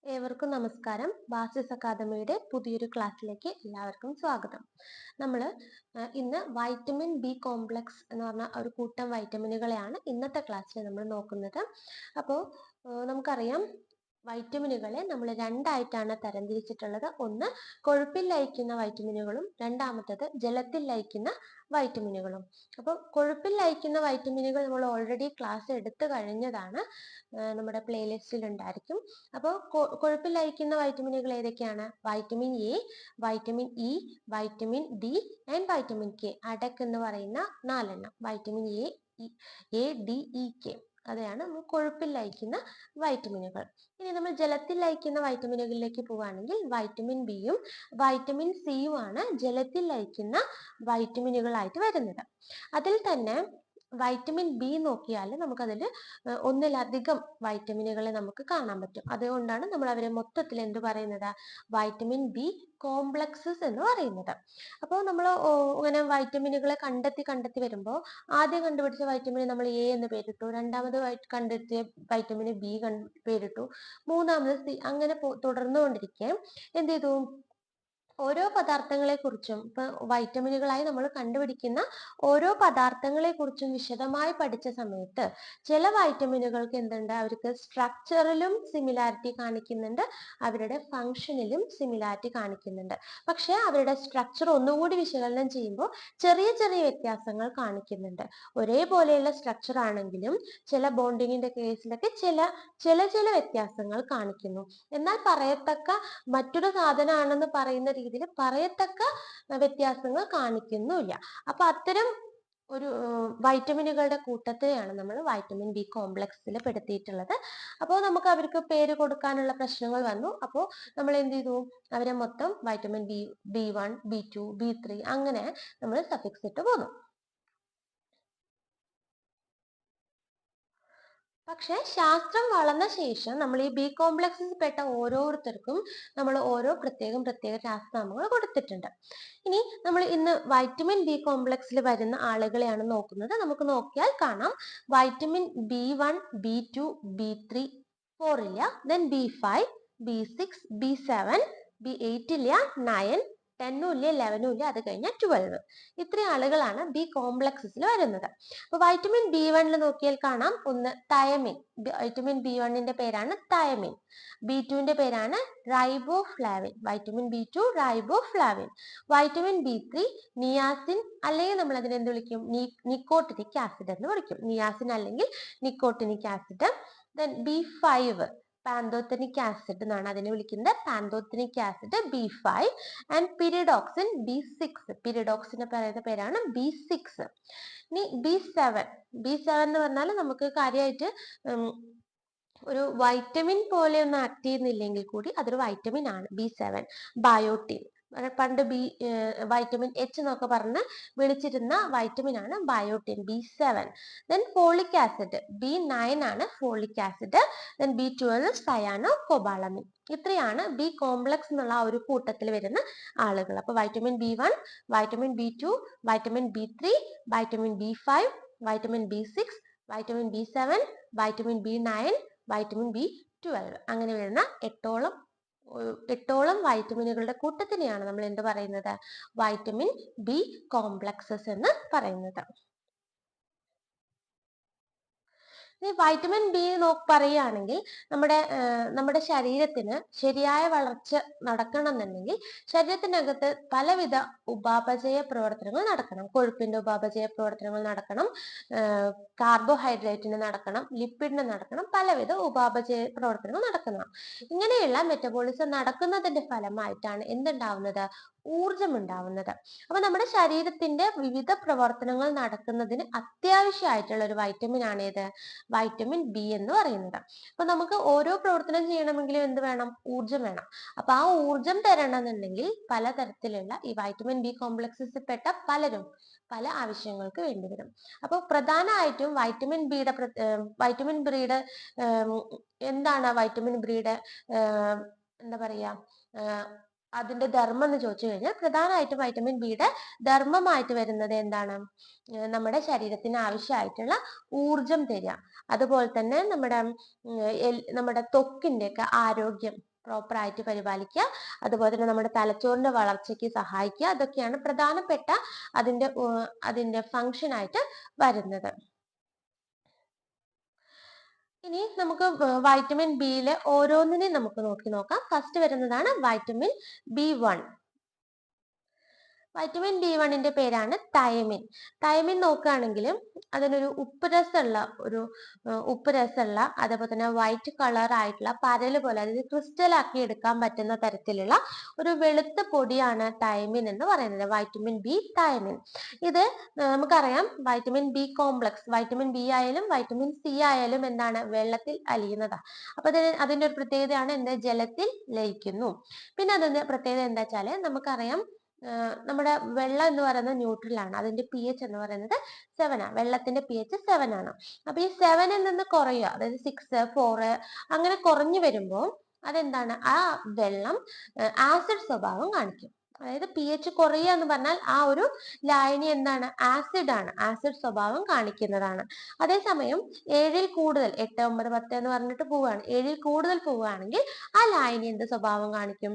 ഏവർക്കും നമസ്കാരം. ബാസിസ് അക്കാദമിയുടെ പുതിയൊരു ക്ലാസ്സിലേക്ക് എല്ലാവർക്കും സ്വാഗതം. നമ്മൾ ഇന്ന് വൈറ്റമിൻ ബി കോംപ്ലക്സ് എന്ന് പറഞ്ഞ ഒരു കൂട്ടം വൈറ്റമിനുകളെയാണ് ഇന്നത്തെ ക്ലാസ്സിൽ നമ്മൾ നോക്കുന്നത്. അപ്പോൾ നമുക്കറിയാം, വൈറ്റമിനുകളെ നമ്മൾ രണ്ടായിട്ടാണ് തരംതിരിച്ചിട്ടുള്ളത്. ഒന്ന് കൊഴുപ്പിൽ ലയിക്കുന്ന വൈറ്റമിനുകളും രണ്ടാമത്തത് ജലത്തിൽ ലയിക്കുന്ന വൈറ്റമിനുകളും. അപ്പോൾ കൊഴുപ്പിൽ ലയിക്കുന്ന വൈറ്റമിനുകൾ നമ്മൾ ഓൾറെഡി ക്ലാസ് എടുത്തു കഴിഞ്ഞതാണ്, നമ്മുടെ പ്ലേലിസ്റ്റിൽ ഉണ്ടായിരിക്കും. അപ്പോൾ കൊഴുപ്പിൽ ലയിക്കുന്ന വൈറ്റമിനുകൾ ഏതൊക്കെയാണ്? Vitamin A, vitamin E, vitamin D and vitamin K. ADEK എന്ന് പറയുന്ന 4 എണ്ണം. Vitamin A, D, E, K അതാണ് നമ്മൾ കൊഴുപ്പിൽ ലയിക്കുന്ന വൈറ്റമിനുകൾ. ഇനി നമ്മൾ ജലത്തിൽ ലയിക്കുന്ന വൈറ്റമിനുകളിലേക്ക് പോവുകയാണെങ്കിൽ വൈറ്റമിൻ ബിയും വൈറ്റമിൻ സിയും ആണ് ജലത്തിൽ ലയിക്കുന്ന വൈറ്റമിനുകളായിട്ട് വരുന്നത്. അതിൽ തന്നെ വൈറ്റമിൻ ബി നോക്കിയാൽ നമുക്കതിൽ ഒന്നിലധികം വൈറ്റമിനുകളെ നമുക്ക് കാണാൻ പറ്റും. അതുകൊണ്ടാണ് നമ്മൾ അവരെ മൊത്തത്തിൽ എന്ത് പറയുന്നത്? വൈറ്റമിൻ ബി കോംപ്ലക്സസ് എന്ന് പറയുന്നത്. അപ്പോൾ നമ്മൾ ഇങ്ങനെ വൈറ്റമിനുകളെ കണ്ടെത്തി വരുമ്പോൾ ആദ്യം കണ്ടുപിടിച്ച വൈറ്റമിന് നമ്മൾ എ എന്ന് പേരിട്ടു, രണ്ടാമത് കണ്ടെത്തിയ വൈറ്റമിന് ബി പേരിട്ടു, മൂന്നാമത് സി, അങ്ങനെ തുടർന്നുകൊണ്ടിരിക്കെ എന്ത് ചെയ്തു? ഓരോ പദാർത്ഥങ്ങളെ കുറിച്ചും ഇപ്പൊ വൈറ്റമിനുകളായി നമ്മൾ കണ്ടുപിടിക്കുന്ന ഓരോ പദാർത്ഥങ്ങളെ കുറിച്ചും വിശദമായി പഠിച്ച സമയത്ത് ചില വൈറ്റമിനുകൾക്ക് എന്തുണ്ട്? അവർക്ക് സ്ട്രക്ചറിലും സിമിലാരിറ്റി കാണിക്കുന്നുണ്ട്, അവരുടെ ഫങ്ഷനിലും സിമിലാരിറ്റി കാണിക്കുന്നുണ്ട്. പക്ഷെ അവരുടെ സ്ട്രക്ചർ ഒന്നുകൂടി വിശകലനം ചെയ്യുമ്പോൾ ചെറിയ ചെറിയ വ്യത്യാസങ്ങൾ കാണിക്കുന്നുണ്ട്. ഒരേപോലെയുള്ള സ്ട്രക്ചർ ആണെങ്കിലും ചില ബോണ്ടിങ്ങിന്റെ കേസിലൊക്കെ ചില വ്യത്യാസങ്ങൾ കാണിക്കുന്നു. എന്നാൽ പറയത്തക്ക മറ്റൊരു സാധനമാണെന്ന് പറയുന്ന രീതിയിൽ പറയത്തക്ക വ്യത്യാസങ്ങൾ കാണിക്കുന്നില്ല. അപ്പൊ അത്തരം ഒരു വൈറ്റമിനുകളുടെ കൂട്ടത്തെയാണ് നമ്മൾ വൈറ്റമിൻ ബി കോംപ്ലക്സിൽ പെടുത്തിയിട്ടുള്ളത്. അപ്പോൾ നമുക്ക് അവർക്ക് പേര് കൊടുക്കാനുള്ള പ്രശ്നങ്ങൾ വന്നു. അപ്പോൾ നമ്മൾ എന്ത് ചെയ്തു? അവരെ മൊത്തം വൈറ്റമിൻ B1, B2, B3 അങ്ങനെ നമ്മൾ സഫിക്സ് ഇട്ട് പോന്നു. പക്ഷെ ശാസ്ത്രം വളർന്ന ശേഷം നമ്മൾ ഈ ബി കോംപ്ലക്സിൽ പെട്ട ഓരോരുത്തർക്കും നമ്മൾ ഓരോ പ്രത്യേക രാസനാമങ്ങൾ കൊടുത്തിട്ടുണ്ട്. ഇനി നമ്മൾ ഇന്ന് വൈറ്റമിൻ ബി കോംപ്ലക്സിൽ വരുന്ന ആളുകളെയാണ് നോക്കുന്നത്. നമുക്ക് നോക്കിയാൽ കാണാം, വൈറ്റമിൻ B1, B2, B3, 4 ഇല്ല, then B5, B6, B7, B8 ഇല്ല, 9, 10 ഇല്ല, 11 ഇല്ല, അത് കഴിഞ്ഞാൽ 12. ഇത്രയും ആളുകളാണ് ബി കോംപ്ലക്സിൽ വരുന്നത്. അപ്പൊ വൈറ്റമിൻ B1 നോക്കിയാൽ കാണാം, ഒന്ന് തയമിൻ. വൈറ്റമിൻ B1ന്റെ പേരാണ് തയമിൻ. B2ന്റെ പേരാണ് riboflavin. Vitamin B2 riboflavin. Vitamin B3 niacin, അല്ലെങ്കിൽ നമ്മൾ അതിനെ എന്ത് വിളിക്കും? നിക്കോട്ടിനിക് ആസിഡ് എന്ന് വിളിക്കും. നിയാസിൻ അല്ലെങ്കിൽ nicotinic acid. then B5 pantothenic acid എന്നാണ് അതിനെ വിളിക്കുന്നത്. Pantothenic acid B5 and pyridoxine B6. പിരിഡോക്സിന്റെ പറയുന്ന പേരാണ് B6. ഇനി B7 എന്ന് പറഞ്ഞാൽ നമുക്ക് കാര്യമായിട്ട് ഒരു വൈറ്റമിൻ പോലെ ഒന്നും ആക്ട് ചെയ്യുന്നില്ലെങ്കിൽ കൂടി അതൊരു വൈറ്റമിൻ ആണ്. B7 biotin. പണ്ട് വൈറ്റമിൻ എച്ച് എന്നൊക്കെ പറഞ്ഞ് വിളിച്ചിരുന്ന വൈറ്റമിൻ ആണ് biotin, B7. then folic acid B9 ആണ് folic acid. then B12 cyanocobalamin. ഇത്രയാണ് ബി കോംപ്ലക്സ് എന്നുള്ള ആ ഒരു കൂട്ടത്തിൽ വരുന്ന ആളുകൾ. അപ്പൊ vitamin B1, vitamin B2, vitamin B3, vitamin B5, vitamin B6, vitamin B7, vitamin B9, vitamin B12 അങ്ങനെ വരുന്ന എട്ടോളം വൈറ്റമിനുകളുടെ കൂട്ടത്തിനെയാണ് നമ്മൾ എന്ത് പറയുന്നത്? വൈറ്റമിൻ ബി കോംപ്ലക്സസ് എന്ന് പറയുന്നത്. വൈറ്റമിൻ ബി പറയുകയാണെങ്കിൽ നമ്മുടെ ശരീരത്തിന് ശരിയായ വളർച്ച നടക്കണമെന്നുണ്ടെങ്കിൽ ശരീരത്തിനകത്ത് പലവിധ ഉപാപചയ പ്രവർത്തനങ്ങൾ നടക്കണം. കൊഴുപ്പിന്റെ ഉപാപചയ പ്രവർത്തനങ്ങൾ നടക്കണം, കാർബോഹൈഡ്രേറ്റിന് നടക്കണം, ലിപ്പിഡിന് നടക്കണം, പലവിധ ഉപാപചയ പ്രവർത്തനങ്ങൾ നടക്കുന്നതാണ്. ഇങ്ങനെയുള്ള മെറ്റബോളിസം നടക്കുന്നതിന്റെ ഫലമായിട്ടാണ് എന്തുണ്ടാവുന്നത്? ഊർജം ഉണ്ടാവുന്നത്. അപ്പൊ നമ്മുടെ ശരീരത്തിന്റെ വിവിധ പ്രവർത്തനങ്ങൾ നടക്കുന്നതിന് അത്യാവശ്യമായിട്ടുള്ള ഒരു വൈറ്റമിൻ ആണ് ഏത്? വൈറ്റമിൻ ബി എന്ന് പറയുന്നത്. അപ്പൊ നമുക്ക് ഓരോ പ്രവർത്തനം ചെയ്യണമെങ്കിലും എന്ത് വേണം? ഊർജം വേണം. അപ്പൊ ആ ഊർജം തരണമെന്നുണ്ടെങ്കിൽ പലതരത്തിലുള്ള ഈ വൈറ്റമിൻ ബി കോംപ്ലക്സിൽ പെട്ട പലരും പല ആവശ്യങ്ങൾക്ക് വേണ്ടി വരും. അപ്പൊ പ്രധാനമായിട്ടും വൈറ്റമിൻ ബിയുടെ എന്താണ്? വൈറ്റമിൻ ബിയുടെ എന്താ പറയാ, അതിന്റെ ധർമ്മം എന്ന് ചോദിച്ചു കഴിഞ്ഞാൽ പ്രധാനമായിട്ടും വൈറ്റമിൻ ബിയുടെ ധർമ്മമായിട്ട് വരുന്നത് എന്താണ്? നമ്മുടെ ശരീരത്തിന് ആവശ്യമായിട്ടുള്ള ഊർജം തരിക. അതുപോലെ തന്നെ നമ്മുടെ ത്വക്കിന്റെ ഒക്കെ ആരോഗ്യം പ്രോപ്പറായിട്ട് പരിപാലിക്കുക, അതുപോലെ തന്നെ നമ്മുടെ തലച്ചോറിന്റെ വളർച്ചയ്ക്ക് സഹായിക്കുക. അതൊക്കെയാണ് പ്രധാനപ്പെട്ട അതിന്റെ ഫങ്ഷൻ ആയിട്ട് വരുന്നത്. ഇനി നമുക്ക് വൈറ്റമിൻ ബിയിലെ ഓരോന്നിനെയും നമുക്ക് നോക്കാം. ഫസ്റ്റ് വരുന്നതാണ് വൈറ്റമിൻ B1. വൈറ്റമിൻ B1ന്റെ പേരാണ് തൈമിൻ. തൈമിൻ നോക്കുകയാണെങ്കിൽ അതിനൊരു ഉപ്പ് രസമുള്ള അതേപോലെ തന്നെ വൈറ്റ് കളർ ആയിട്ടുള്ള പരല് പോലെ, അതായത് ക്രിസ്റ്റൽ ആക്കി എടുക്കാൻ പറ്റുന്ന തരത്തിലുള്ള ഒരു വെളുത്ത പൊടിയാണ് തൈമിൻ എന്ന് പറയുന്നത്. Vitamin B thiamine. ഇത് നമുക്കറിയാം vitamin B complex, vitamin B ആയാലും വൈറ്റമിൻ സി ആയാലും എന്താണ്, വെള്ളത്തിൽ അലിയുന്നതാണ്. അപ്പൊ അതിന്റെ ഒരു പ്രത്യേകതയാണ് എന്ത്, ജലത്തിൽ ലയിക്കുന്നു. പിന്നെ അതിന്റെ പ്രത്യേകത എന്താ വെച്ചാല് നമുക്കറിയാം നമ്മുടെ വെള്ളം എന്ന് പറയുന്നത് ന്യൂട്രൽ ആണ്. അതിന്റെ pH എന്ന് പറയുന്നത് 7 ആണ്. വെള്ളത്തിന്റെ pH 7 ആണ്. അപ്പൊ ഈ 7ൽ നിന്ന് കുറയുക, അതായത് 6, 4 അങ്ങനെ കുറഞ്ഞു വരുമ്പോൾ അതെന്താണ്, ആ വെള്ളം ആസിഡ് സ്വഭാവം കാണിക്കും. അതായത് pH കുറയുക എന്ന് പറഞ്ഞാൽ ആ ഒരു ലായനി എന്താണ്, ആസിഡ് ആണ്, ആസിഡ് സ്വഭാവം കാണിക്കുന്നതാണ്. അതേസമയം 7ൽ കൂടുതൽ, 8, 9, 10 എന്ന് പറഞ്ഞിട്ട് പോവുകയാണ്, 7ൽ കൂടുതൽ പോവുകയാണെങ്കിൽ ആ ലായനി എന്ത് സ്വഭാവം കാണിക്കും,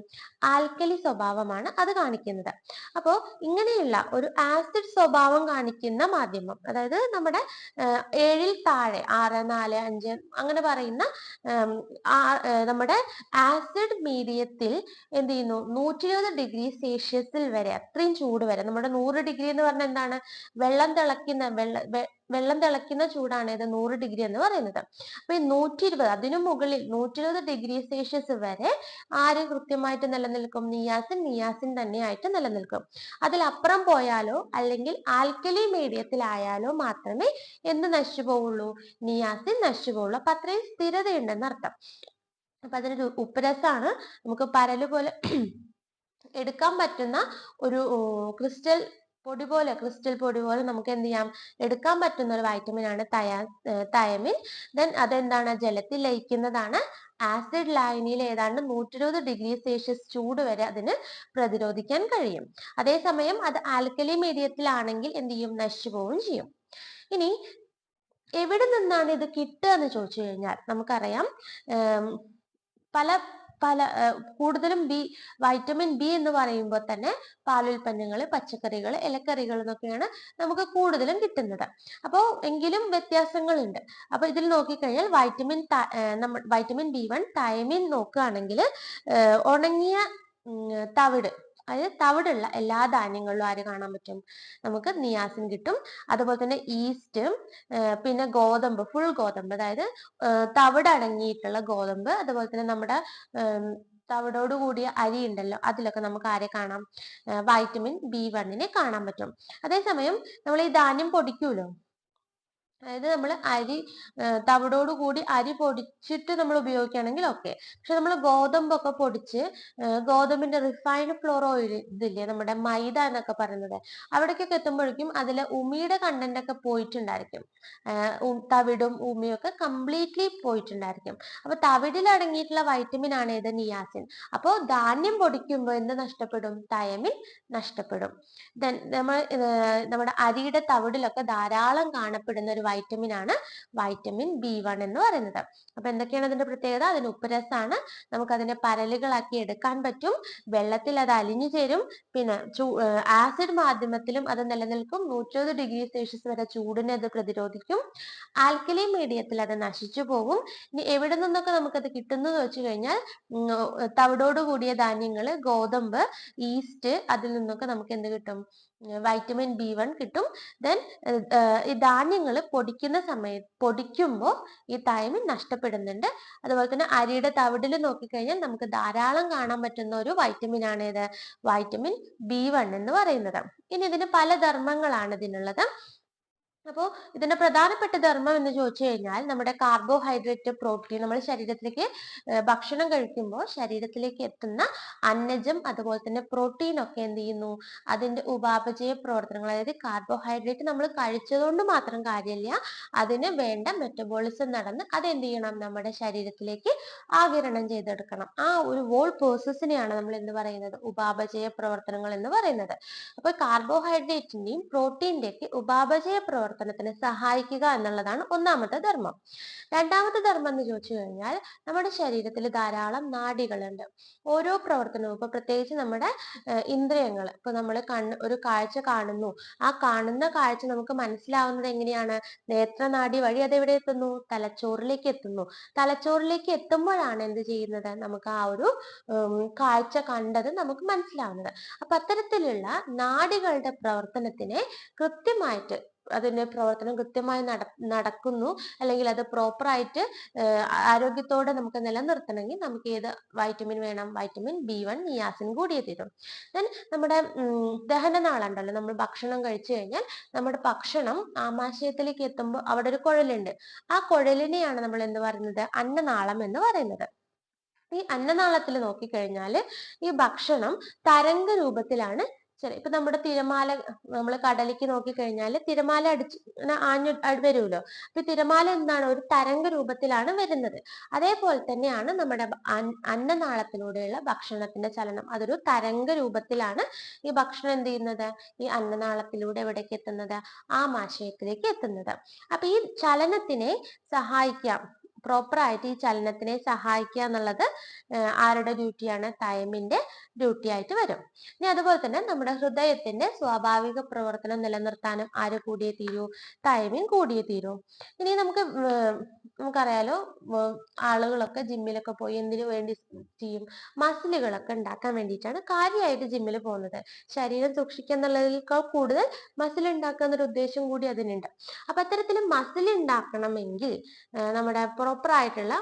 ആൽക്കലി സ്വഭാവമാണ് അത് കാണിക്കുന്നത്. അപ്പോൾ ഇങ്ങനെയുള്ള ഒരു ആസിഡ് സ്വഭാവം കാണിക്കുന്ന മാധ്യമം, അതായത് നമ്മുടെ 7ൽ താഴെ 6, 4, 5 അങ്ങനെ പറയുന്ന നമ്മുടെ ആസിഡ് മീഡിയത്തിൽ എന്ത് ചെയ്യുന്നു, 120 ഡിഗ്രി സെൽഷ്യസിൽ വരെ, അത്രയും ചൂട് വരെ, നമ്മുടെ 100 ഡിഗ്രി എന്ന് പറഞ്ഞാൽ എന്താണ്, വെള്ളം തിളയ്ക്കുന്ന ചൂടാണ് ഇത് 100 ഡിഗ്രി എന്ന് പറയുന്നത്. അപ്പൊ ഈ 120, അതിനു മുകളിൽ 120 ഡിഗ്രി സെൽഷ്യസ് വരെ ആര് കൃത്യമായിട്ട് നിലനിൽക്കും, നിയാസിൻ തന്നെയായിട്ട് നിലനിൽക്കും. അതിലപ്പുറം പോയാലോ അല്ലെങ്കിൽ ആൽക്കലി മീഡിയത്തിലായാലോ മാത്രമേ എന്ത് നശിച്ചു പോവുള്ളൂ, നിയാസിൻ നശിച്ചു പോവുള്ളൂ. അപ്പൊ അത്രയും സ്ഥിരതയുണ്ടെന്ന് അർത്ഥം. അപ്പൊ അതിനൊരു ഉപ്പുരസാണ്, നമുക്ക് പരല് പോലെ എടുക്കാൻ പറ്റുന്ന ഒരു ക്രിസ്റ്റൽ പൊടി പോലെ നമുക്ക് എന്ത് ചെയ്യാം, എടുക്കാൻ പറ്റുന്ന ഒരു വൈറ്റമിൻ ആണ് തൈമിൻ. ദെൻ അതെന്താണ്, ജലത്തിൽ ലയിക്കുന്നതാണ്. ആസിഡ് ലായനിയിൽ ഏതാണ്ട് 120 ഡിഗ്രി സെൽഷ്യസ് ചൂട് വരെ അതിന് പ്രതിരോധിക്കാൻ കഴിയും. അതേസമയം അത് ആൽക്കലി മീഡിയത്തിലാണെങ്കിൽ എന്ത് ചെയ്യും, നശിച്ചു പോവുകയും ചെയ്യും. ഇനി എവിടെ നിന്നാണ് ഇത് കിട്ടുക എന്ന് ചോദിച്ചു കഴിഞ്ഞാൽ നമുക്കറിയാം പല കൂടുതലും വൈറ്റമിൻ ബി എന്ന് പറയുമ്പോൾ തന്നെ പാലുൽപ്പന്നങ്ങൾ, പച്ചക്കറികൾ, ഇലക്കറികൾ എന്നൊക്കെയാണ് നമുക്ക് കൂടുതലും കിട്ടുന്നത്. അപ്പോൾ എങ്കിലും വ്യത്യാസങ്ങളുണ്ട്. അപ്പൊ ഇതിൽ നോക്കിക്കഴിഞ്ഞാൽ വൈറ്റമിൻ B1 തൈമിൻ നോക്കുകയാണെങ്കിൽ ഉണങ്ങിയ തവിട്, അതായത് തവിടുള്ള എല്ലാ ധാന്യങ്ങളിലും ആര് കാണാൻ പറ്റും, നമുക്ക് നിയാസിൻ കിട്ടും. അതുപോലെ തന്നെ ഈസ്റ്റ്, പിന്നെ ഗോതമ്പ്, ഫുൾ ഗോതമ്പ്, അതായത് തവിട് അടങ്ങിയിട്ടുള്ള ഗോതമ്പ്, അതുപോലെ തന്നെ നമ്മുടെ തവിടോട് കൂടിയ അരി ഉണ്ടല്ലോ, അതിലൊക്കെ നമുക്ക് ആരെ കാണാം, വൈറ്റമിൻ B1 കാണാൻ പറ്റും. അതേസമയം നമ്മൾ ഈ ധാന്യം പൊടിക്കൂലോ, അതായത് നമ്മൾ തവിടോട് കൂടി അരി പൊടിച്ചിട്ട് നമ്മൾ ഉപയോഗിക്കുകയാണെങ്കിൽ ഓക്കെ. പക്ഷെ നമ്മൾ ഗോതമ്പൊക്കെ പൊടിച്ച് ഗോതമ്പിന്റെ റിഫൈൻഡ് ഫ്ലോർ ഓയിൽ ഇതില്ലേ, നമ്മുടെ മൈദ എന്നൊക്കെ പറയുന്നത്, അവിടേക്കൊക്കെ എത്തുമ്പോഴേക്കും അതിലെ ഉമിയുടെ കണ്ടന്റ് ഒക്കെ പോയിട്ടുണ്ടായിരിക്കും. തവിടും ഉമിയും ഒക്കെ കംപ്ലീറ്റ്ലി പോയിട്ടുണ്ടായിരിക്കും. അപ്പൊ തവിടിൽ അടങ്ങിയിട്ടുള്ള വൈറ്റമിൻ ആണ് ഇത്, നിയാസിൻ. അപ്പോൾ ധാന്യം പൊടിക്കുമ്പോൾ എന്ത് നഷ്ടപ്പെടും, തൈമിൻ നഷ്ടപ്പെടും. ദെൻ നമ്മുടെ അരിയുടെ തവിടിലൊക്കെ ധാരാളം കാണപ്പെടുന്ന ഒരു വൈറ്റമിൻ ആണ് വൈറ്റമിൻ B1 എന്ന് പറയുന്നത്. അപ്പൊ എന്തൊക്കെയാണ് അതിന്റെ പ്രത്യേകത, അതിന് ഉപ്പുരസാണ്, നമുക്ക് അതിനെ പരലുകളാക്കി എടുക്കാൻ പറ്റും, വെള്ളത്തിൽ അത് അലിഞ്ഞു ചേരും, പിന്നെ ആസിഡ് മാധ്യമത്തിലും അത് നിലനിൽക്കും, 120 ഡിഗ്രി സെൽഷ്യസ് വരെ ചൂടിനെ അത് പ്രതിരോധിക്കും, ആൽക്കലി മീഡിയത്തിൽ അത് നശിച്ചു പോകും. ഇനി എവിടെ നിന്നൊക്കെ നമുക്കത് കിട്ടുന്നത് വെച്ച് കഴിഞ്ഞാൽ തവിടോട് കൂടിയ ധാന്യങ്ങൾ, ഗോതമ്പ്, ഈസ്റ്റ്, അതിൽ നിന്നൊക്കെ നമുക്ക് എന്ത് കിട്ടും, വൈറ്റമിൻ B1 കിട്ടും. ദെൻ ഈ ധാന്യങ്ങൾ പൊടിക്കുമ്പോൾ ഈ തൈമിൻ നഷ്ടപ്പെടുന്നുണ്ട്. അതുപോലെ തന്നെ അരിയുടെ തവിടിൽ നോക്കിക്കഴിഞ്ഞാൽ നമുക്ക് ധാരാളം കാണാൻ പറ്റുന്ന ഒരു വൈറ്റമിൻ ആണ് ഇത്, വൈറ്റമിൻ B1 എന്ന് പറയുന്നത്. ഇനി ഇതിന് പല ധർമ്മങ്ങളാണ് ഇതിനുള്ളത്. അപ്പോൾ ഇതിന്റെ പ്രധാനപ്പെട്ട ധർമ്മം എന്ന് ചോദിച്ചു കഴിഞ്ഞാൽ നമ്മുടെ കാർബോഹൈഡ്രേറ്റ്, പ്രോട്ടീൻ, നമ്മൾ ശരീരത്തിലേക്ക് ഭക്ഷണം കഴിക്കുമ്പോൾ ശരീരത്തിലേക്ക് എത്തുന്ന അന്നജം, അതുപോലെ തന്നെ പ്രോട്ടീൻ ഒക്കെ എന്ത് ചെയ്യുന്നു, അതിന്റെ ഉപാപചയ പ്രവർത്തനങ്ങൾ, അതായത് കാർബോഹൈഡ്രേറ്റ് നമ്മൾ കഴിച്ചതുകൊണ്ട് മാത്രം കാര്യമില്ല, അതിന് വേണ്ട മെറ്റബോളിസം നടന്ന് അത് എന്ത് ചെയ്യണം, നമ്മുടെ ശരീരത്തിലേക്ക് ആഗിരണം ചെയ്തെടുക്കണം. ആ ഒരു വോൾ പ്രോസസ്സിനെയാണ് നമ്മൾ എന്ത് പറയുന്നത്, ഉപാപചയ പ്രവർത്തനങ്ങൾ എന്ന് പറയുന്നത്. അപ്പൊ കാർബോഹൈഡ്രേറ്റിന്റെയും പ്രോട്ടീന്റെയൊക്കെ ഉപാപചയ പ്രവർത്തനങ്ങൾ പ്രവർത്തനത്തിന് സഹായിക്കുക എന്നുള്ളതാണ് ഒന്നാമത്തെ ധർമ്മം. രണ്ടാമത്തെ ധർമ്മം എന്ന് ചോദിച്ചു കഴിഞ്ഞാൽ നമ്മുടെ ശരീരത്തിൽ ധാരാളം നാഡികളുണ്ട്. ഓരോ പ്രവർത്തനവും ഇപ്പൊ പ്രത്യേകിച്ച് നമ്മുടെ ഇന്ദ്രിയങ്ങൾ, ഇപ്പൊ നമ്മൾ ഒരു കാഴ്ച കാണുന്നു, ആ കാണുന്ന കാഴ്ച നമുക്ക് മനസ്സിലാവുന്നത് എങ്ങനെയാണ്? നേത്രനാഡി വഴി അതെവിടെ എത്തുന്നു? തലച്ചോറിലേക്ക് എത്തുന്നു. തലച്ചോറിലേക്ക് എത്തുമ്പോഴാണ് എന്ത് ചെയ്യുന്നത്? നമുക്ക് ആ ഒരു കാഴ്ച കണ്ടത് നമുക്ക് മനസ്സിലാവുന്നത്. അപ്പൊ അത്തരത്തിലുള്ള നാഡികളുടെ പ്രവർത്തനത്തിനെ കൃത്യമായിട്ട്, അതിന്റെ പ്രവർത്തനം കൃത്യമായി നടക്കുന്നു, അല്ലെങ്കിൽ അത് പ്രോപ്പറായിട്ട് ആരോഗ്യത്തോടെ നമുക്ക് നിലനിർത്തണമെങ്കിൽ നമുക്ക് ഏത് വൈറ്റമിൻ വേണം? വൈറ്റമിൻ B1 നിയാസിൻ കൂടിയേ തീരും. ദെൻ നമ്മുടെ ദഹനനാളുണ്ടല്ലോ, നമ്മൾ ഭക്ഷണം കഴിച്ചു കഴിഞ്ഞാൽ നമ്മുടെ ഭക്ഷണം ആമാശയത്തിലേക്ക് എത്തുമ്പോൾ അവിടെ ഒരു കുഴലുണ്ട്. ആ കുഴലിനെയാണ് നമ്മൾ എന്ത് പറയുന്നത്? അന്നനാളം എന്ന് പറയുന്നത്. ഈ അന്നനാളത്തിൽ നോക്കിക്കഴിഞ്ഞാൽ ഈ ഭക്ഷണം തരംഗ രൂപത്തിലാണ്. ഇപ്പൊ നമ്മുടെ തിരമാല, നമ്മൾ കടലിലേക്ക് നോക്കിക്കഴിഞ്ഞാൽ തിരമാല ആഞ്ഞു വരുമല്ലോ. അപ്പൊ തിരമാല എന്താണ്? ഒരു തരംഗ രൂപത്തിലാണ് വരുന്നത്. അതേപോലെ തന്നെയാണ് നമ്മുടെ അന്നനാളത്തിലൂടെയുള്ള ഭക്ഷണത്തിന്റെ ചലനം. അതൊരു തരംഗ രൂപത്തിലാണ് ഈ ഭക്ഷണം എന്ത് ചെയ്യുന്നത്? ഈ അന്നനാളത്തിലൂടെ എവിടേക്ക് എത്തുന്നത്? ആമാശയത്തിലേക്ക് എത്തുന്നത്. അപ്പൊ ഈ ചലനത്തിനെ സഹായിക്കാം, പ്രോപ്പറായിട്ട് ഈ ചലനത്തിനെ സഹായിക്കുക എന്നുള്ളത് ആരുടെ ഡ്യൂട്ടിയാണ്? തൈമിന്റെ ഡ്യൂട്ടി ആയിട്ട് വരും. ഇനി അതുപോലെ തന്നെ നമ്മുടെ ഹൃദയത്തിന്റെ സ്വാഭാവിക പ്രവർത്തനം നിലനിർത്താനും ആര് കൂടിയേ തീരൂ? തൈമിൻ കൂടിയേ തീരൂ. ഇനി നമുക്കറിയാലോ, ആളുകളൊക്കെ ജിമ്മിലൊക്കെ പോയി എന്തിനു വേണ്ടി ചെയ്യും? മസിലുകളൊക്കെ ഉണ്ടാക്കാൻ വേണ്ടിയിട്ടാണ് കാര്യമായിട്ട് ജിമ്മിൽ പോകുന്നത്. ശരീരം സൂക്ഷിക്കുക എന്നുള്ളതിനേക്കാൾ കൂടുതൽ മസിൽ ഉണ്ടാക്കുക എന്നൊരു ഉദ്ദേശം കൂടി അതിനുണ്ട്. അപ്പൊ അത്തരത്തിൽ മസിൽ ഉണ്ടാക്കണമെങ്കിൽ നമ്മുടെ പ്രോപ്പർ ആയിട്ടുള്ള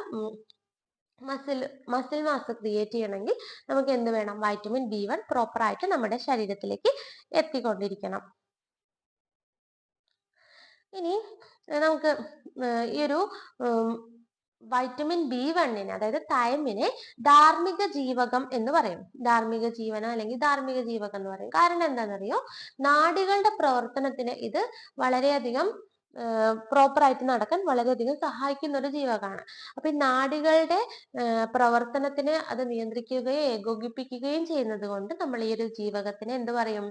മസിൽ മാസ് ക്രിയേറ്റ് ചെയ്യണമെങ്കിൽ നമുക്ക് എന്ത് വേണം? വൈറ്റമിൻ B1 പ്രോപ്പർ ആയിട്ട് നമ്മുടെ ശരീരത്തിലേക്ക് എത്തിക്കൊണ്ടിരിക്കണം. ഇനി നമുക്ക് ഈ ഒരു വൈറ്റമിൻ B1 അതായത് തൈമിനെ ധാർമ്മിക ജീവകം എന്ന് പറയും. ധാർമ്മിക ജീവന അല്ലെങ്കിൽ ധാർമ്മിക ജീവകം എന്ന് പറയും. കാരണം എന്താണെന്നറിയോ? നാഡികളുടെ പ്രവർത്തനത്തിന് ഇത് വളരെയധികം പ്രോപ്പറായിട്ട് നടക്കാൻ വളരെയധികം സഹായിക്കുന്ന ഒരു ജീവകമാണ്. അപ്പൊ ഈ നാഡികളുടെ പ്രവർത്തനത്തിന് അത് നിയന്ത്രിക്കുകയും ഏകോപിപ്പിക്കുകയും ചെയ്യുന്നത് കൊണ്ട് നമ്മൾ ഈ ഒരു ജീവകത്തിനെ എന്ത് പറയും?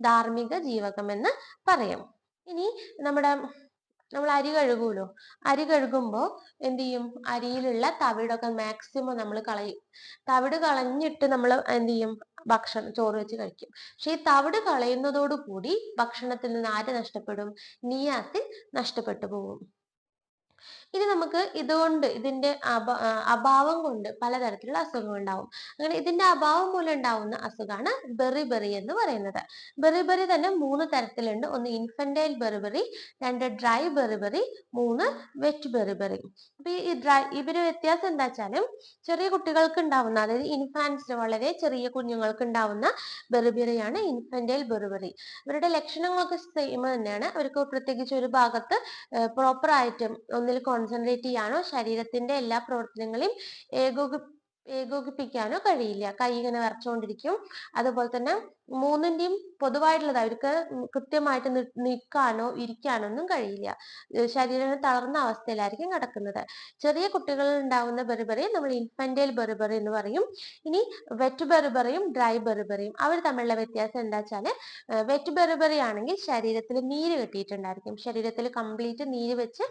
ധാർമ്മിക ജീവകം എന്ന് പറയും. ഇനി നമ്മൾ അരി കഴുകുമല്ലോ. അരി കഴുകുമ്പോൾ എന്ത് ചെയ്യും? അരിയിലുള്ള തവിടൊക്കെ മാക്സിമം നമ്മൾ കളയും. തവിട് കളഞ്ഞിട്ട് നമ്മൾ എന്ത് ചെയ്യും? ചോറ് വെച്ച് കഴിക്കും. പക്ഷെ ഈ തവിട് കളയുന്നതോടുകൂടി ഭക്ഷണത്തിൽ നിന്ന് ആര് നഷ്ടപ്പെടും? നിയാസിൻ നഷ്ടപ്പെട്ടു പോകും. ഇനി നമുക്ക് ഇതിന്റെ അഭാവം കൊണ്ട് പലതരത്തിലുള്ള അസുഖങ്ങൾ ഉണ്ടാവും. അങ്ങനെ ഇതിന്റെ അഭാവം മൂലം ഉണ്ടാവുന്ന അസുഖമാണ് ബെറിബെറി എന്ന് പറയുന്നത്. ബെറിബെറി തന്നെ 3 തരത്തിലുണ്ട്. ഒന്ന് infantile beriberi, 2 dry beriberi, 3 wet beriberi. അപ്പൊ ഇവര് വ്യത്യാസം എന്താ വെച്ചാലും, ചെറിയ കുട്ടികൾക്ക് ഉണ്ടാവുന്ന, അതായത് ഇൻഫാൻസിന്, വളരെ ചെറിയ കുഞ്ഞുങ്ങൾക്ക് ഉണ്ടാവുന്ന ബെറിബെറിയാണ് ഇൻഫന്റൈൽ ബെറിബെറി. ഇവരുടെ ലക്ഷണങ്ങളൊക്കെ സെയിം തന്നെയാണ്. അവർക്ക് പ്രത്യേകിച്ച് ഒരു ഭാഗത്ത് പ്രോപ്പർ ആയിട്ട് ഒന്നിൽ കോൺസെൻട്രേറ്റ് ചെയ്യാനോ ശരീരത്തിന്റെ എല്ലാ പ്രവർത്തനങ്ങളെയും ഏകോപിപ്പിക്കാനോ കഴിയില്ല. കൈ ഇങ്ങനെ വിറച്ചുകൊണ്ടിരിക്കും. അതുപോലെ തന്നെ മൂന്നിന്റെയും പൊതുവായിട്ടുള്ളത്, അവർക്ക് കൃത്യമായിട്ട് നിൽക്കാനോ ഇരിക്കാനോ ഒന്നും കഴിയില്ല. ശരീരം തളർന്ന അവസ്ഥയിലായിരിക്കും കിടക്കുന്നത്. ചെറിയ കുട്ടികളിൽ ഉണ്ടാവുന്ന ബെറിബെറി നമ്മൾ ഇൻഫന്റൈൽ ബെറിബെറി എന്ന് പറയും. ഇനി വെറ്റ് ബെറിബെറിയും ഡ്രൈ ബെറിബെറിയും അവർ തമ്മിലുള്ള വ്യത്യാസം എന്താ വെച്ചാല്, വെറ്റ് ബെറിബെറി ആണെങ്കിൽ ശരീരത്തിൽ നീര് കെട്ടിയിട്ടുണ്ടായിരിക്കും. ശരീരത്തിൽ കംപ്ലീറ്റ് നീര് വെച്ച്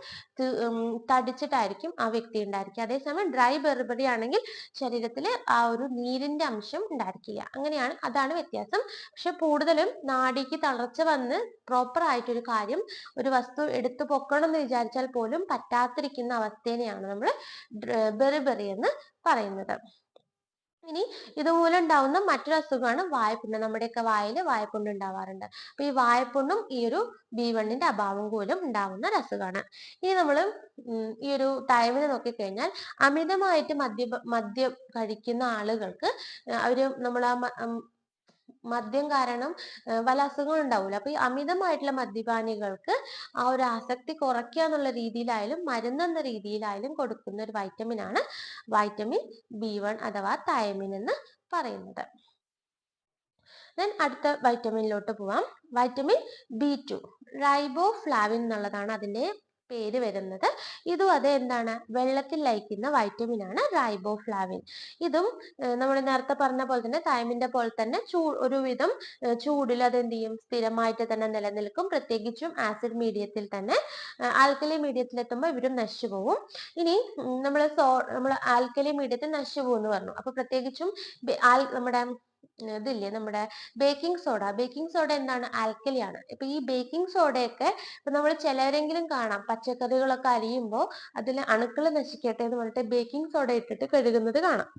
തടിച്ചിട്ടായിരിക്കും ആ വ്യക്തി ഉണ്ടായിരിക്കുക. അതേസമയം ഡ്രൈ ബെറിബെറി ആണെങ്കിൽ ശരീരത്തിൽ ആ ഒരു നീരിന്റെ അംശം ഉണ്ടായിരിക്കില്ല. അതാണ് വ്യത്യാസം. പക്ഷെ കൂടുതലും നാഡിക്ക് തളർച്ച വന്ന് പ്രോപ്പർ ആയിട്ടൊരു കാര്യം, ഒരു വസ്തു എടുത്തു പൊക്കണം എന്ന് വിചാരിച്ചാൽ പോലും പറ്റാതിരിക്കുന്ന അവസ്ഥേനെയാണ് നമ്മൾ ബെറിബെറി എന്ന് പറയുന്നത്. ഇനി ഇതുമൂലം ഉണ്ടാവുന്ന മറ്റൊരു അസുഖമാണ് വായ്പുണ്ണ്. നമ്മുടെയൊക്കെ വായില് വായ്പുണ്ണ് ഉണ്ടാവാറുണ്ട്. അപ്പൊ ഈ വായ്പുണ്ണും ഈ ഒരു B1 അഭാവം മൂലം ഉണ്ടാവുന്ന ഒരു അസുഖമാണ്. ഇനി നമ്മൾ ഈ ഒരു തൈമിനെ നോക്കിക്കഴിഞ്ഞാൽ, അമിതമായിട്ട് മദ്യം കഴിക്കുന്ന ആളുകൾക്ക് നമ്മൾ മദ്യം കാരണം പല അസുഖങ്ങളും ഉണ്ടാവില്ല. അപ്പൊ ഈ അമിതമായിട്ടുള്ള മദ്യപാനികൾക്ക് ആ ഒരു ആസക്തി കുറയ്ക്കുക എന്നുള്ള രീതിയിലായാലും മരുന്ന് എന്ന രീതിയിലായാലും കൊടുക്കുന്ന ഒരു വൈറ്റമിൻ ആണ് വൈറ്റമിൻ B1 അഥവാ തൈമിൻ എന്ന് പറയുന്നത്. ദെൻ അടുത്ത വൈറ്റമിനിലോട്ട് പോവാം. വൈറ്റമിൻ B2 റൈബോഫ്ലാവിൻ എന്നുള്ളതാണ് അതിന്റെ പേര് വരുന്നത്. ഇതും അത് എന്താണ്, വെള്ളത്തിൽ ലയിക്കുന്ന വൈറ്റമിൻ ആണ് റൈബോഫ്ലാവിൻ. ഇതും നമ്മൾ നേരത്തെ പറഞ്ഞ പോലെ തന്നെ തൈമിന്റെ പോലെ തന്നെ ഒരുവിധം ചൂടിൽ അത് എന്ത് ചെയ്യും, സ്ഥിരമായിട്ട് തന്നെ നിലനിൽക്കും. പ്രത്യേകിച്ചും ആസിഡ് മീഡിയത്തിൽ തന്നെ. ആൽക്കലി മീഡിയത്തിൽ എത്തുമ്പോൾ ഇവരും നശിച്ചു പോകും. ഇനി നമ്മൾ ആൽക്കലി മീഡിയത്തിൽ നശിച്ചു പോകും എന്ന് പറഞ്ഞു. അപ്പൊ പ്രത്യേകിച്ചും നമ്മുടെ ഇതില്ലേ, നമ്മുടെ ബേക്കിംഗ് സോഡ എന്താണ്, ആൽക്കലി ആണ്. ഇപ്പൊ ഈ ബേക്കിംഗ് സോഡയൊക്കെ ഇപ്പൊ നമ്മൾ ചിലരെങ്കിലും കാണാം, പച്ചക്കറികളൊക്കെ അരിയുമ്പോൾ അതിൽ അണുക്കൾ നശിക്കട്ടെ എന്ന് പറഞ്ഞിട്ട് ബേക്കിംഗ് സോഡ ഇട്ടിട്ട് കഴുകുന്നത് കാണാം.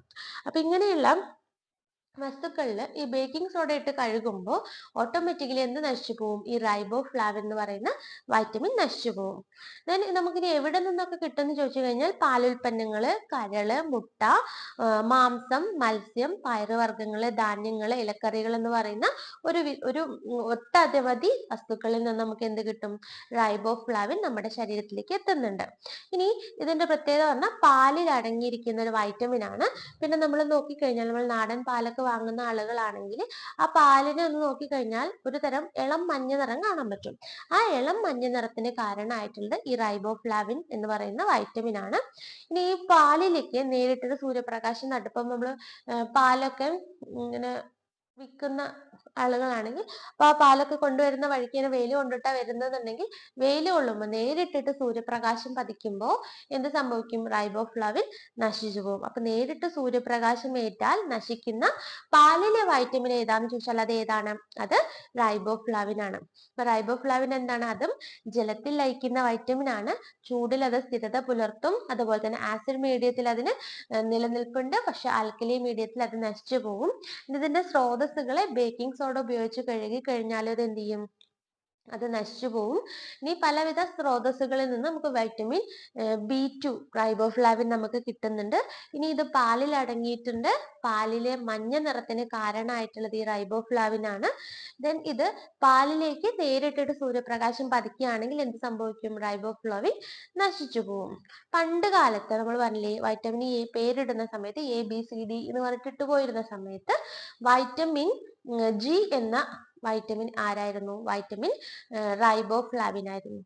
അപ്പൊ ഇങ്ങനെയുള്ള വസ്തുക്കളിൽ ഈ ബേക്കിംഗ് സോഡ ഇട്ട് കഴുകുമ്പോൾ ഓട്ടോമാറ്റിക്കലി എന്ത് നശിച്ചു പോകും, ഈ റൈബോഫ്ലാവിൻ എന്ന് പറയുന്ന വൈറ്റമിൻ നശിച്ചു പോകും. ദെൻ നമുക്കിനി എവിടെ നിന്നൊക്കെ കിട്ടുമെന്ന് ചോദിച്ചു കഴിഞ്ഞാൽ പാലുൽപ്പന്നങ്ങള്, കരള്, മുട്ട, മാംസം, മത്സ്യം, പയറുവർഗ്ഗങ്ങള്, ധാന്യങ്ങള്, ഇലക്കറികൾ എന്ന് പറയുന്ന ഒരു ഒട്ടനവധി വസ്തുക്കളിൽ നിന്ന് നമുക്ക് എന്ത് കിട്ടും, റൈബോഫ്ലാവിൻ നമ്മുടെ ശരീരത്തിലേക്ക് എത്തുന്നുണ്ട്. ഇനി ഇതിന്റെ പ്രത്യേകത പറഞ്ഞാൽ പാലിൽ അടങ്ങിയിരിക്കുന്ന ഒരു വൈറ്റമിൻ ആണ്. പിന്നെ നമ്മൾ നോക്കിക്കഴിഞ്ഞാൽ, നമ്മൾ നാടൻ പാലൊക്കെ വാങ്ങുന്ന ആളുകളാണെങ്കിൽ ആ പാലിനെ ഒന്ന് നോക്കിക്കഴിഞ്ഞാൽ ഒരു തരം ഇളം മഞ്ഞ നിറം കാണാൻ പറ്റും. ആ ഇളം മഞ്ഞ നിറത്തിന് കാരണമായിട്ടുള്ളത് ഈ റൈബോഫ്ലാവിൻ എന്ന് പറയുന്ന വൈറ്റമിൻ ആണ്. ഇനി ഈ പാലിലേക്ക് നേരിട്ടൊരു സൂര്യപ്രകാശം നട്ടപ്പം നമ്മൾ പാലൊക്കെ ഇങ്ങനെ വിൽക്കുന്ന ആളുകളാണെങ്കിൽ അപ്പൊ ആ പാലൊക്കെ കൊണ്ടുവരുന്ന വഴിക്ക് ഇങ്ങനെ വെയിൽ കൊണ്ടിട്ടാ വരുന്നതെന്നുണ്ടെങ്കിൽ വെയിൽ കൊള്ളുമ്പോൾ നേരിട്ടിട്ട് സൂര്യപ്രകാശം പതിക്കുമ്പോൾ എന്ത് സംഭവിക്കും, റൈബോഫ്ലാവിൻ നശിച്ചു പോകും. അപ്പൊ നേരിട്ട് സൂര്യപ്രകാശം ഏറ്റാൽ നശിക്കുന്ന പാലിലെ വൈറ്റമിൻ ഏതാന്ന് ചോദിച്ചാൽ അത് ഏതാണ്, അത് റൈബോഫ്ലാവിൻ ആണ്. അപ്പൊ റൈബോഫ്ലാവിൻ എന്താണ്, അതും ജലത്തിൽ ലയിക്കുന്ന വൈറ്റമിൻ ആണ്. ചൂടിൽ അത് സ്ഥിരത പുലർത്തും. അതുപോലെ തന്നെ ആസിഡ് മീഡിയത്തിൽ അതിന് നിലനിൽപ്പുണ്ട്. പക്ഷെ ആൽക്കലി മീഡിയത്തിൽ അത് നശിച്ചു പോകും. ഇതിന്റെ സ്രോതസ്സുകളെ ബേക്കിംഗ് സോഡ ഉപയോഗിച്ച് കഴുകി കഴിഞ്ഞാൽ അത് എന്ത് ചെയ്യും, അത് നശിച്ചു പോകും. ഇനി പലവിധ സ്രോതസ്സുകളിൽ നിന്ന് നമുക്ക് വൈറ്റമിൻ B2 റൈബോഫ്ലാവിൻ നമുക്ക് കിട്ടുന്നുണ്ട്. ഇനി ഇത് പാലിൽ അടങ്ങിയിട്ടുണ്ട്. പാലിലെ മഞ്ഞ നിറത്തിന് കാരണമായിട്ടുള്ളത് ഈ റൈബോഫ്ലാവിൻ ആണ്. ദെൻ ഇത് പാലിലേക്ക് നേരിട്ടിട്ട് സൂര്യപ്രകാശം പതിക്കുകയാണെങ്കിൽ എന്ത് സംഭവിക്കും, റൈബോഫ്ലാവിൻ നശിച്ചു പോകും. പണ്ട് കാലത്ത് നമ്മൾ പറഞ്ഞില്ലേ, വൈറ്റമിൻ എ പേരിടുന്ന സമയത്ത് ABCD എന്ന് പറഞ്ഞിട്ട് പോയിരുന്ന സമയത്ത് വൈറ്റമിൻ G എന്ന വൈറ്റമിൻ ആരായിരുന്നു, വൈറ്റമിൻ റൈബോഫ്ലാവിൻ ആയിരുന്നു.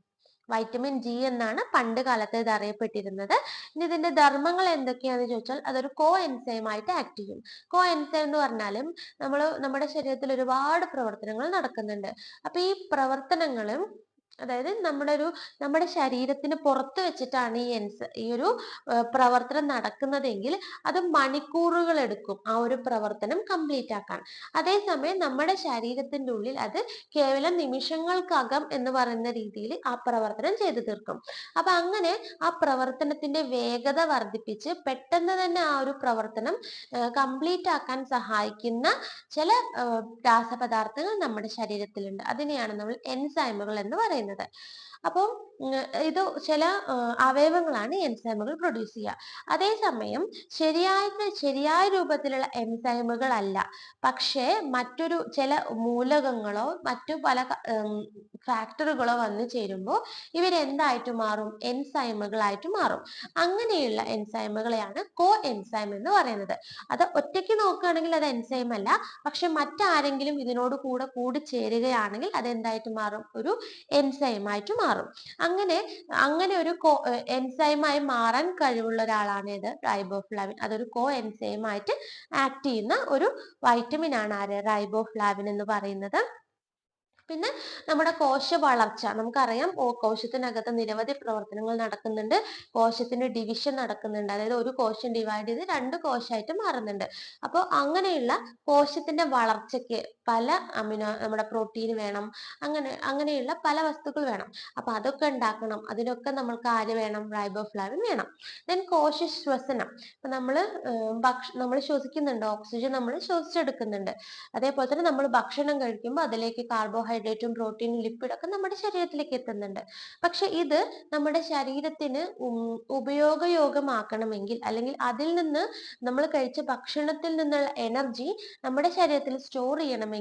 വൈറ്റമിൻ G എന്നാണ് പണ്ട് കാലത്ത് ഇത് അറിയപ്പെട്ടിരുന്നത്. ഇനി ഇതിന്റെ ധർമ്മങ്ങൾ എന്തൊക്കെയാണെന്ന് ചോദിച്ചാൽ അതൊരു കോ എൻസൈം ആയിട്ട് ആക്ട് ചെയ്യും. കോ എൻസൈം എന്ന് പറഞ്ഞാലും നമ്മുടെ ശരീരത്തിൽ ഒരുപാട് പ്രവർത്തനങ്ങൾ നടക്കുന്നുണ്ട്. അപ്പൊ ഈ പ്രവർത്തനങ്ങളും അതായത് നമ്മുടെ ശരീരത്തിന് പുറത്ത് വെച്ചിട്ടാണ് ഈ ഒരു പ്രവർത്തനം നടക്കുന്നതെങ്കിൽ അത് മണിക്കൂറുകൾ എടുക്കും ആ ഒരു പ്രവർത്തനം കംപ്ലീറ്റ് ആക്കാൻ. അതേസമയം നമ്മുടെ ശരീരത്തിന്റെ ഉള്ളിൽ അത് കേവലം നിമിഷങ്ങൾക്കകം എന്ന് പറയുന്ന രീതിയിൽ ആ പ്രവർത്തനം ചെയ്തു തീർക്കും. അപ്പൊ അങ്ങനെ ആ പ്രവർത്തനത്തിന്റെ വേഗത വർദ്ധിപ്പിച്ച് പെട്ടെന്ന് തന്നെ ആ ഒരു പ്രവർത്തനം കംപ്ലീറ്റ് ആക്കാൻ സഹായിക്കുന്ന ചില രാസപദാർത്ഥങ്ങൾ നമ്മുടെ ശരീരത്തിലുണ്ട്. അതിനെയാണ് നമ്മൾ എൻസൈമുകൾ എന്ന് പറയുന്നത്. അപ്പം ഇത് ചില അവയവങ്ങളാണ് എൻസൈമുകൾ പ്രൊഡ്യൂസ് ചെയ്യുക. അതേസമയം ശരിയായ രൂപത്തിലുള്ള എൻസൈമുകൾ അല്ല, പക്ഷേ മറ്റൊരു ചില മൂലകങ്ങളോ മറ്റു പല ഫാക്ടറുകളോ വന്നു ചേരുമ്പോൾ ഇവരെന്തായിട്ട് മാറും, എൻസൈമുകളായിട്ട് മാറും. അങ്ങനെയുള്ള എൻസൈമുകളെയാണ് കോ എൻസൈം എന്ന് പറയുന്നത്. അത് ഒറ്റയ്ക്ക് നോക്കുകയാണെങ്കിൽ അത് എൻസൈം അല്ല, പക്ഷെ മറ്റാരെങ്കിലും ഇതിനോട് കൂടി ചേരുകയാണെങ്കിൽ അത് എന്തായിട്ട് മാറും, ഒരു എൻസൈമായിട്ട് മാറും. അങ്ങനെ ഒരു എൻസൈമായി മാറാൻ കഴിവുള്ള ഒരാളാണ് ഇത് റൈബോഫ്ലാവിൻ. അതൊരു കോ എൻസൈമായിട്ട് ആക്ട് ചെയ്യുന്ന ഒരു വൈറ്റമിൻ ആണ് ആര്, റൈബോഫ്ലാവിൻ എന്ന് പറയുന്നത്. പിന്നെ നമ്മുടെ കോശ വളർച്ച നമുക്കറിയാം, കോശത്തിനകത്ത് നിരവധി പ്രവർത്തനങ്ങൾ നടക്കുന്നുണ്ട്. കോശത്തിന്റെ ഡിവിഷൻ നടക്കുന്നുണ്ട്. അതായത് ഒരു കോശം ഡിവൈഡ് ചെയ്ത് 2 കോശമായിട്ട് മാറുന്നുണ്ട്. അപ്പോൾ അങ്ങനെയുള്ള കോശത്തിന്റെ വളർച്ചയ്ക്ക് പല നമ്മുടെ പ്രോട്ടീൻ വേണം, അങ്ങനെയുള്ള പല വസ്തുക്കൾ വേണം. അപ്പൊ അതൊക്കെ ഉണ്ടാക്കണം. അതിനൊക്കെ നമ്മൾക്ക് ആര് വേണം, റൈബോഫ്ലാവിൻ വേണം. ദെൻ കോശ ശ്വസനം. ഇപ്പൊ നമ്മൾ ശ്വസിക്കുന്നുണ്ട്, ഓക്സിജൻ നമ്മൾ ശ്വസിച്ചെടുക്കുന്നുണ്ട്. അതേപോലെ തന്നെ നമ്മൾ ഭക്ഷണം കഴിക്കുമ്പോൾ അതിലേക്ക് കാർബോഹൈഡ്രേറ്റും പ്രോട്ടീനും ലിപ്പിഡൊക്കെ നമ്മുടെ ശരീരത്തിലേക്ക് എത്തുന്നുണ്ട്. പക്ഷെ ഇത് നമ്മുടെ ശരീരത്തിന് ഉപയോഗയോഗ്യമാക്കണമെങ്കിൽ, അല്ലെങ്കിൽ അതിൽ നിന്ന് നമ്മൾ കഴിച്ച ഭക്ഷണത്തിൽ നിന്നുള്ള എനർജി നമ്മുടെ ശരീരത്തിൽ സ്റ്റോർ ചെയ്യണമെങ്കിൽ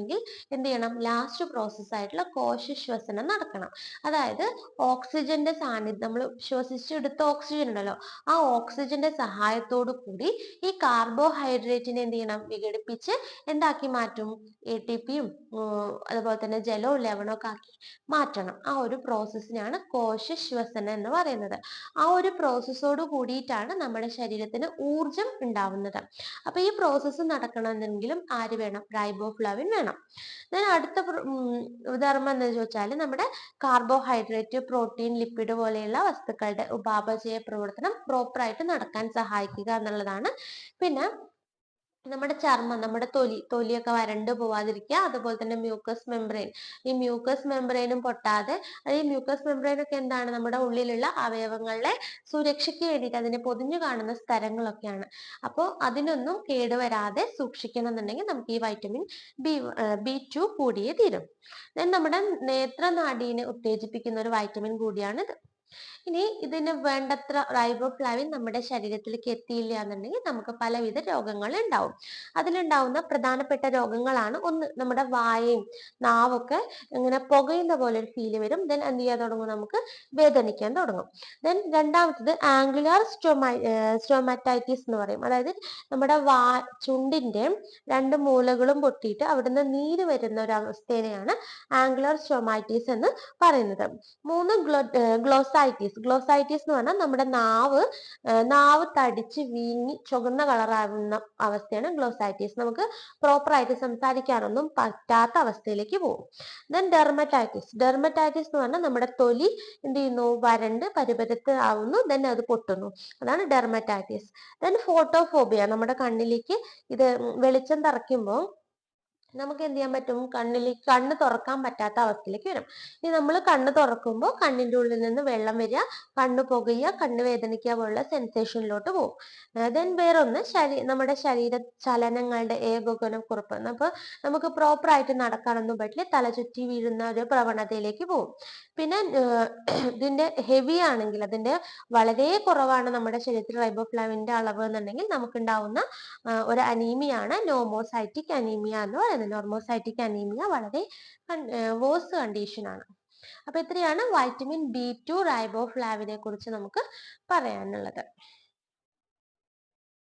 എന്ത് ചെയ്യണം, ലാസ്റ്റ് പ്രോസസ് ആയിട്ടുള്ള കോശ ശ്വസനം നടക്കണം. അതായത് ഓക്സിജന്റെ സാന്നിധ്യം, നമ്മൾ ശ്വസിച്ചെടുത്ത ഓക്സിജൻ ഉണ്ടല്ലോ, ആ ഓക്സിജന്റെ സഹായത്തോടു കൂടി ഈ കാർബോഹൈഡ്രേറ്റിനെ എന്ത് ചെയ്യണം, വിഘടിപ്പിച്ച് എന്താക്കി മാറ്റും, ATPയും അതുപോലെ തന്നെ ജലവും ലവണമൊക്കെ ആക്കി മാറ്റണം. ആ ഒരു പ്രോസസ്സിനാണ് കോശശ്വസനം എന്ന് പറയുന്നത്. ആ ഒരു പ്രോസസ്സോട് കൂടിയിട്ടാണ് നമ്മുടെ ശരീരത്തിന് ഊർജം ഉണ്ടാവുന്നത്. അപ്പൊ ഈ പ്രോസസ്സ് നടക്കണമെന്നെങ്കിലും ആര് വേണം? റൈബോഫ്ലാവിൻ വേണം. then അടുത്ത ധർമ്മം എന്ന് ചോദിച്ചാൽ നമ്മുടെ കാർബോഹൈഡ്രേറ്റ്, പ്രോട്ടീൻ, ലിപ്പിഡ് പോലെയുള്ള വസ്തുക്കളുടെ ഉപാപചയ പ്രവർത്തനം പ്രോപ്പറായിട്ട് നടക്കാൻ സഹായിക്കുക എന്നുള്ളതാണ്. പിന്നെ നമ്മുടെ ചർമ്മം, നമ്മുടെ തൊലിയൊക്കെ വരണ്ടു പോവാതിരിക്കുക. അതുപോലെ തന്നെ മ്യൂക്കസ് മെംബ്രെയിൻ, ഈ മ്യൂക്കസ് മെംബ്രെയിനും പൊട്ടാതെ, ഈ മ്യൂക്കസ് മെംബ്രെയിൻ ഒക്കെ എന്താണ്? നമ്മുടെ ഉള്ളിലുള്ള അവയവങ്ങളെ സുരക്ഷയ്ക്ക് വേണ്ടിയിട്ട് അതിനെ പൊതിഞ്ഞു കാണുന്ന സ്ഥലങ്ങളൊക്കെയാണ്. അപ്പോൾ അതിനൊന്നും കേടുവരാതെ സൂക്ഷിക്കണം എന്നുണ്ടെങ്കിൽ നമുക്ക് ഈ വൈറ്റമിൻ B2 കൂടിയേ തീരും. then നമ്മുടെ നേത്രനാഡീനെ ഉത്തേജിപ്പിക്കുന്ന ഒരു വൈറ്റമിൻ കൂടിയാണിത്. ഇനി ഇതിന് വേണ്ടത്ര റൈബോഫ്ലാവിൻ നമ്മുടെ ശരീരത്തിലേക്ക് എത്തിയില്ല എന്നുണ്ടെങ്കിൽ നമുക്ക് പലവിധ രോഗങ്ങൾ ഉണ്ടാവും. അതിലുണ്ടാവുന്ന പ്രധാനപ്പെട്ട രോഗങ്ങളാണ്, ഒന്ന് നമ്മുടെ വായയും നാവൊക്കെ ഇങ്ങനെ പുകയുന്ന പോലെ ഒരു ഫീല് വരും. ദെൻ എന്ത് ചെയ്യാൻ തുടങ്ങും? നമുക്ക് വേദനിക്കാൻ തുടങ്ങും. ദെൻ രണ്ടാമത്തത് ആംഗുലാർ സ്റ്റോമാറ്റൈറ്റിസ് എന്ന് പറയും. അതായത് നമ്മുടെ ചുണ്ടിന്റെ രണ്ട് മൂലകളും പൊട്ടിയിട്ട് അവിടുന്ന് നീര് വരുന്ന ഒരു അവസ്ഥേനെയാണ് ആംഗുലാർ സ്റ്റോമൈറ്റിസ് എന്ന് പറയുന്നത്. മൂന്ന് ഗ്ലോസൈറ്റിസ് എന്ന് പറഞ്ഞാൽ നമ്മുടെ നാവ് തടിച്ച് വീങ്ങി ചുവന്ന കളറാവുന്ന അവസ്ഥയാണ് ഗ്ലോസൈറ്റിസ്. നമുക്ക് പ്രോപ്പറായിട്ട് സംസാരിക്കാനൊന്നും പറ്റാത്ത അവസ്ഥയിലേക്ക് പോകും. ദെൻ ഡെർമറ്റൈറ്റിസ് എന്ന് പറഞ്ഞാൽ നമ്മുടെ തൊലി എന്ത് ചെയ്യുന്നു? വരണ്ട് പരുപരുത്ത് ആവുന്നു. ദെൻ അത് പൊട്ടുന്നു. അതാണ് ഡെർമറ്റൈറ്റിസ്. ദെൻ ഫോട്ടോഫോബിയ, നമ്മുടെ കണ്ണിലേക്ക് ഇത് വെളിച്ചം തറയ്ക്കുമ്പോൾ നമുക്ക് എന്ത് ചെയ്യാൻ പറ്റും? കണ്ണ് തുറക്കാൻ പറ്റാത്ത അവസ്ഥയിലേക്ക് വരും. ഇനി നമ്മൾ കണ്ണ് തുറക്കുമ്പോൾ കണ്ണിന്റെ ഉള്ളിൽ നിന്ന് വെള്ളം വരിക, കണ്ണ് പുകയുക, കണ്ണ് വേദനിക്കുക പോലുള്ള സെൻസേഷനിലോട്ട് പോകും. ദെൻ വേറൊന്ന് നമ്മുടെ ശരീര ചലനങ്ങളുടെ ഏകോപനക്കുറപ്പ്. അപ്പോൾ നമുക്ക് പ്രോപ്പറായിട്ട് നടക്കാനൊന്നും പറ്റില്ല, തല ചുറ്റി വീഴുന്ന ഒരു പ്രവണതയിലേക്ക് പോകും. പിന്നെ ഇതിന്റെ ഹെവി ആണെങ്കിൽ, അതിന്റെ വളരെ കുറവാണ് നമ്മുടെ ശരീരത്തിൽ റൈബോഫ്ലാവിന്റെ അളവ് എന്നുണ്ടെങ്കിൽ നമുക്കുണ്ടാവുന്ന ഒരു അനീമിയാണ് നോമോസൈറ്റിക് അനീമിയ എന്ന് പറയുന്നത്. നോർമോസൈറ്റിക് അനീമിയ വളരെ വേഴ്സ് കണ്ടീഷൻ ആണ്. അപ്പൊ ഇത്രയാണ് വൈറ്റമിൻ B2 റൈബോഫ്ലാവിനെ കുറിച്ച് നമുക്ക് പറയാനുള്ളത്.